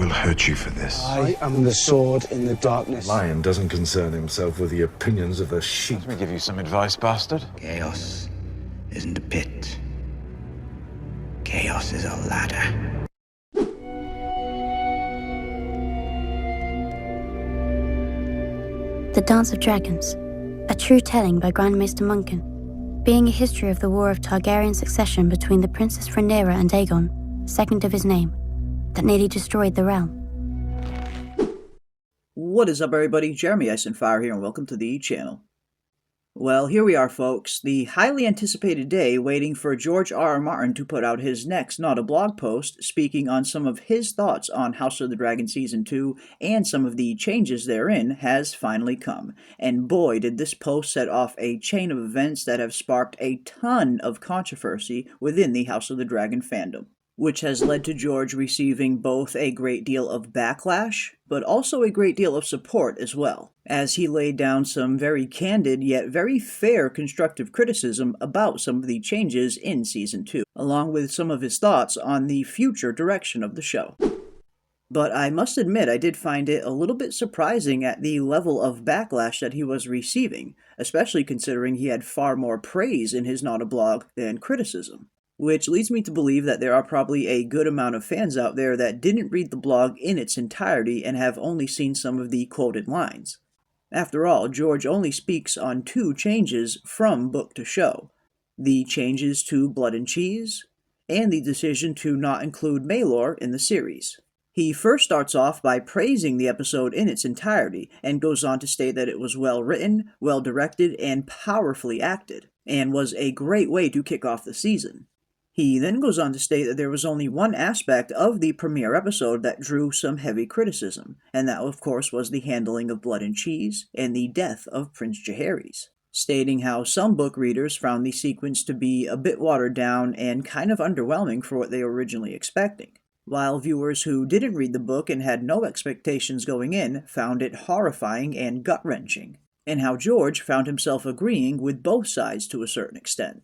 will hurt you for this. I am the sword in the darkness. Lion doesn't concern himself with the opinions of the sheep. Let me give you some advice, bastard. Chaos isn't a pit. Chaos is a ladder. The Dance of Dragons, a true telling by Grandmaster Munkin, being a history of the war of Targaryen succession between the Princess Rhaenyra and Aegon, second of his name, that nearly destroyed the realm. What is up, everybody? Jeremy Eisenfire here, and welcome to the channel. Well, here we are, folks, the highly anticipated day waiting for George R.R. Martin to put out his next Not a Blog post speaking on some of his thoughts on House of the Dragon Season 2 and some of the changes therein has finally come. And boy, did this post set off a chain of events that have sparked a ton of controversy within the House of the Dragon fandom, which has led to George receiving both a great deal of backlash, but also a great deal of support as well, as he laid down some very candid yet very fair constructive criticism about some of the changes in Season 2, along with some of his thoughts on the future direction of the show. But I must admit I did find it a little bit surprising at the level of backlash that he was receiving, especially considering he had far more praise in his Not a Blog than criticism. Which leads me to believe that there are probably a good amount of fans out there that didn't read the blog in its entirety and have only seen some of the quoted lines. After all, George only speaks on two changes from book to show: the changes to Blood and Cheese, and the decision to not include Maelor in the series. He first starts off by praising the episode in its entirety, and goes on to state that it was well written, well directed, and powerfully acted, and was a great way to kick off the season. He then goes on to state that there was only one aspect of the premiere episode that drew some heavy criticism, and that of course was the handling of Blood and Cheese and the death of Prince Jaehaerys, stating how some book readers found the sequence to be a bit watered down and kind of underwhelming for what they were originally expecting, while viewers who didn't read the book and had no expectations going in found it horrifying and gut-wrenching, and how George found himself agreeing with both sides to a certain extent.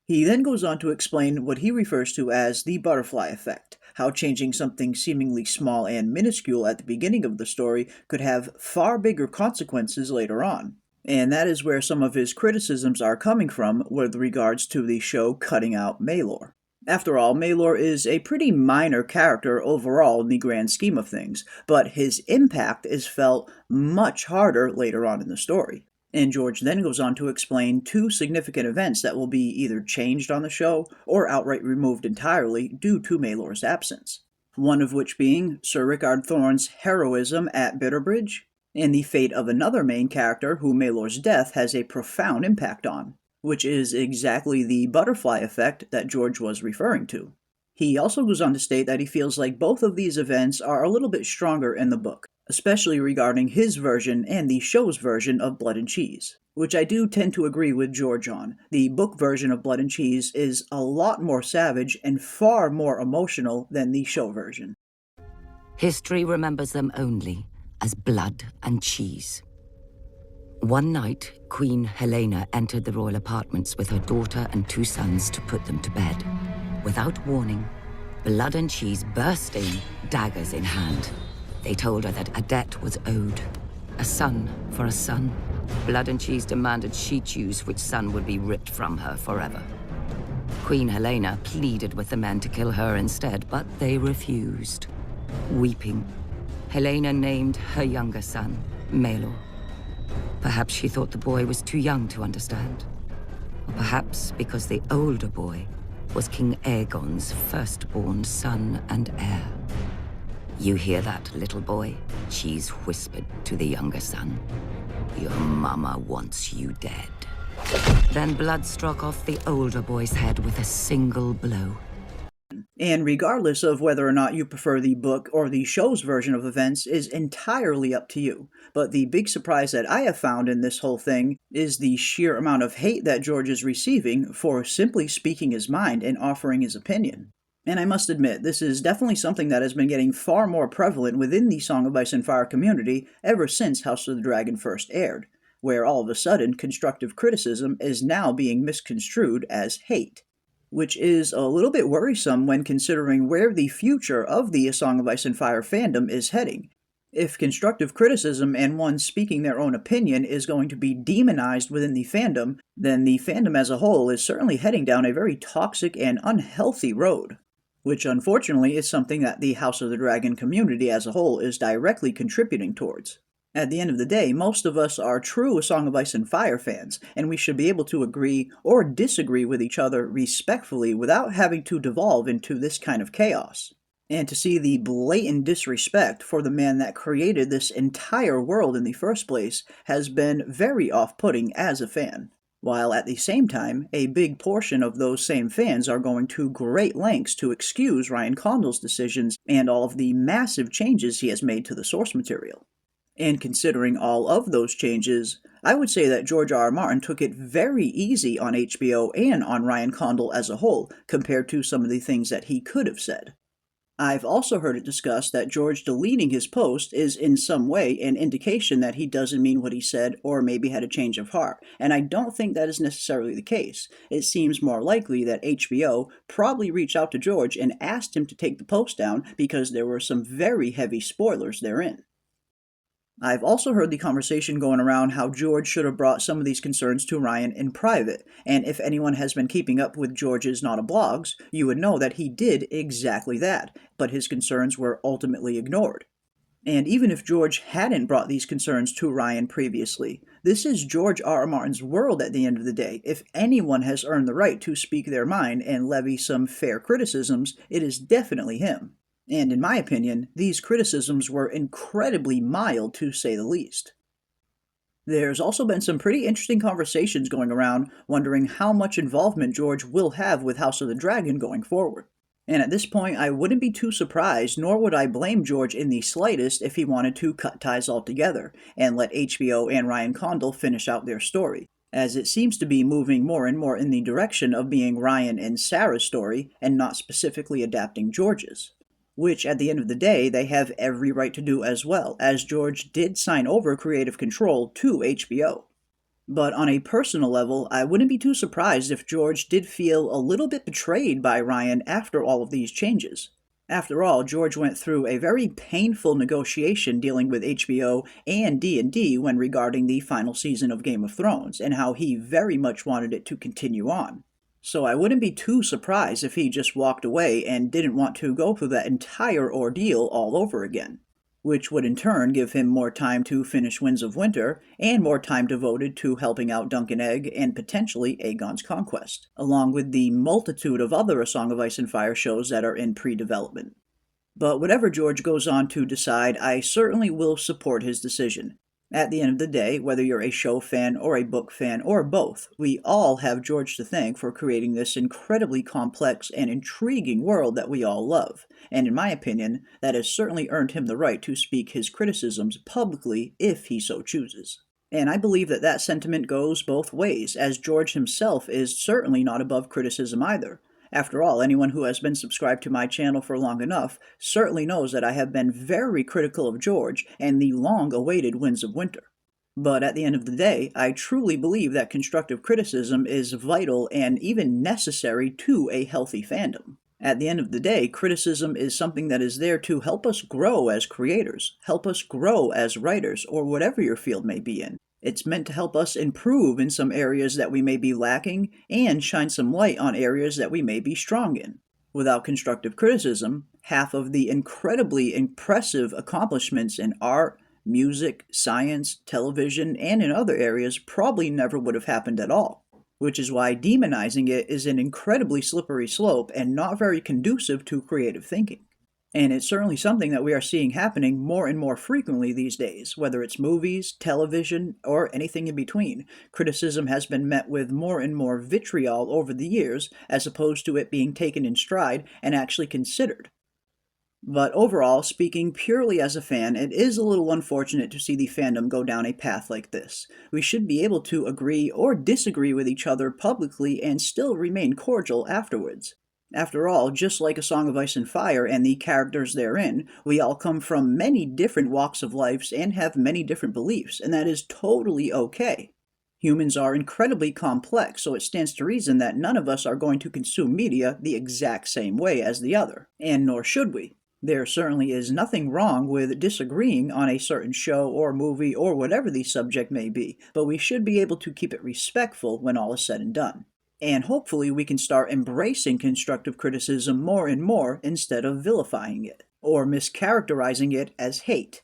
He then goes on to explain what he refers to as the butterfly effect, how changing something seemingly small and minuscule at the beginning of the story could have far bigger consequences later on. And that is where some of his criticisms are coming from with regards to the show cutting out Maelor. After all, Maelor is a pretty minor character overall in the grand scheme of things, but his impact is felt much harder later on in the story. And George then goes on to explain two significant events that will be either changed on the show or outright removed entirely due to Maelor's absence. One of which being Sir Rickard Thorne's heroism at Bitterbridge, and the fate of another main character who Maelor's death has a profound impact on, which is exactly the butterfly effect that George was referring to. He also goes on to state that he feels like both of these events are a little bit stronger in the book, especially regarding his version and the show's version of Blood and Cheese, which I do tend to agree with George on. The book version of Blood and Cheese is a lot more savage and far more emotional than the show version. History remembers them only as blood and cheese. One night, Queen Helena entered the royal apartments with her daughter and two sons to put them to bed. Without warning, Blood and Cheese burst in, daggers in hand. They told her that a debt was owed. A son for a son. Blood and Cheese demanded she choose which son would be ripped from her forever. Queen Helena pleaded with the men to kill her instead, but they refused. Weeping, Helena named her younger son, Maelor. Perhaps she thought the boy was too young to understand. Or perhaps because the older boy was King Aegon's firstborn son and heir. "You hear that, little boy?" Cheese whispered to the younger son. "Your mama wants you dead." Then blood struck off the older boy's head with a single blow. And regardless of whether or not you prefer the book or the show's version of events is entirely up to you. But the big surprise that I have found in this whole thing is the sheer amount of hate that George is receiving for simply speaking his mind and offering his opinion. And I must admit, this is definitely something that has been getting far more prevalent within the Song of Ice and Fire community ever since House of the Dragon first aired, where all of a sudden constructive criticism is now being misconstrued as hate. which is a little bit worrisome when considering where the future of the A Song of Ice and Fire fandom is heading. If constructive criticism and one speaking their own opinion is going to be demonized within the fandom, then the fandom as a whole is certainly heading down a very toxic and unhealthy road, which unfortunately is something that the House of the Dragon community as a whole is directly contributing towards. At the end of the day, most of us are true A Song of Ice and Fire fans, and we should be able to agree or disagree with each other respectfully without having to devolve into this kind of chaos. And to see the blatant disrespect for the man that created this entire world in the first place has been very off-putting as a fan. While at the same time, a big portion of those same fans are going to great lengths to excuse Ryan Condal's decisions and all of the massive changes he has made to the source material. And considering all of those changes, I would say that George R.R. Martin took it very easy on HBO and on Ryan Condal as a whole compared to some of the things that he could have said. I've also heard it discussed that George deleting his post is in some way an indication that he doesn't mean what he said or maybe had a change of heart, and I don't think that is necessarily the case. It seems more likely that HBO probably reached out to George and asked him to take the post down because there were some very heavy spoilers therein. I've also heard the conversation going around how George should have brought some of these concerns to Ryan in private, and if anyone has been keeping up with George's Not a Blogs, you would know that he did exactly that, but his concerns were ultimately ignored. And even if George hadn't brought these concerns to Ryan previously, this is George R.R. Martin's world at the end of the day. If anyone has earned the right to speak their mind and levy some fair criticisms, it is definitely him. And in my opinion, these criticisms were incredibly mild to say the least. There's also been some pretty interesting conversations going around wondering how much involvement George will have with House of the Dragon going forward. And at this point, I wouldn't be too surprised, nor would I blame George in the slightest if he wanted to cut ties altogether and let HBO and Ryan Condal finish out their story, as it seems to be moving more and more in the direction of being Ryan and Sarah's story and not specifically adapting George's. Which, at the end of the day, they have every right to do as well, as George did sign over creative control to HBO. But on a personal level, I wouldn't be too surprised if George did feel a little bit betrayed by Ryan after all of these changes. After all, George went through a very painful negotiation dealing with HBO and D&D when regarding the final season of Game of Thrones, and how he very much wanted it to continue on. So I wouldn't be too surprised if he just walked away and didn't want to go through that entire ordeal all over again, which would in turn give him more time to finish Winds of Winter and more time devoted to helping out Dunk and Egg and potentially Aegon's Conquest, along with the multitude of other A Song of Ice and Fire shows that are in pre-development. But whatever George goes on to decide, I certainly will support his decision. At the end of the day, whether you're a show fan or a book fan or both, we all have George to thank for creating this incredibly complex and intriguing world that we all love, and in my opinion, that has certainly earned him the right to speak his criticisms publicly if he so chooses. And I believe that that sentiment goes both ways, as George himself is certainly not above criticism either. After all, anyone who has been subscribed to my channel for long enough certainly knows that I have been very critical of George and the long-awaited Winds of Winter. But at the end of the day, I truly believe that constructive criticism is vital and even necessary to a healthy fandom. At the end of the day, criticism is something that is there to help us grow as creators, help us grow as writers, or whatever your field may be in. It's meant to help us improve in some areas that we may be lacking and shine some light on areas that we may be strong in. Without constructive criticism, half of the incredibly impressive accomplishments in art, music, science, television, and in other areas probably never would have happened at all. Which is why demonizing it is an incredibly slippery slope and not very conducive to creative thinking. And it's certainly something that we are seeing happening more and more frequently these days, whether it's movies, television, or anything in between. Criticism has been met with more and more vitriol over the years, as opposed to it being taken in stride and actually considered. But overall, speaking purely as a fan, it is a little unfortunate to see the fandom go down a path like this. We should be able to agree or disagree with each other publicly and still remain cordial afterwards. After all, just like A Song of Ice and Fire and the characters therein, we all come from many different walks of life and have many different beliefs, and that is totally okay. Humans are incredibly complex, so it stands to reason that none of us are going to consume media the exact same way as the other, and nor should we. There certainly is nothing wrong with disagreeing on a certain show or movie or whatever the subject may be, but we should be able to keep it respectful when all is said and done. And hopefully we can start embracing constructive criticism more and more instead of vilifying it, or mischaracterizing it as hate.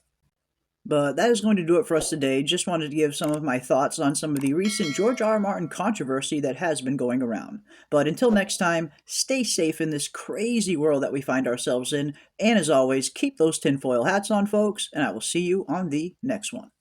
But that is going to do it for us today. Just wanted to give some of my thoughts on some of the recent George R. R. Martin controversy that has been going around. But until next time, stay safe in this crazy world that we find ourselves in. And as always, keep those tinfoil hats on, folks, and I will see you on the next one.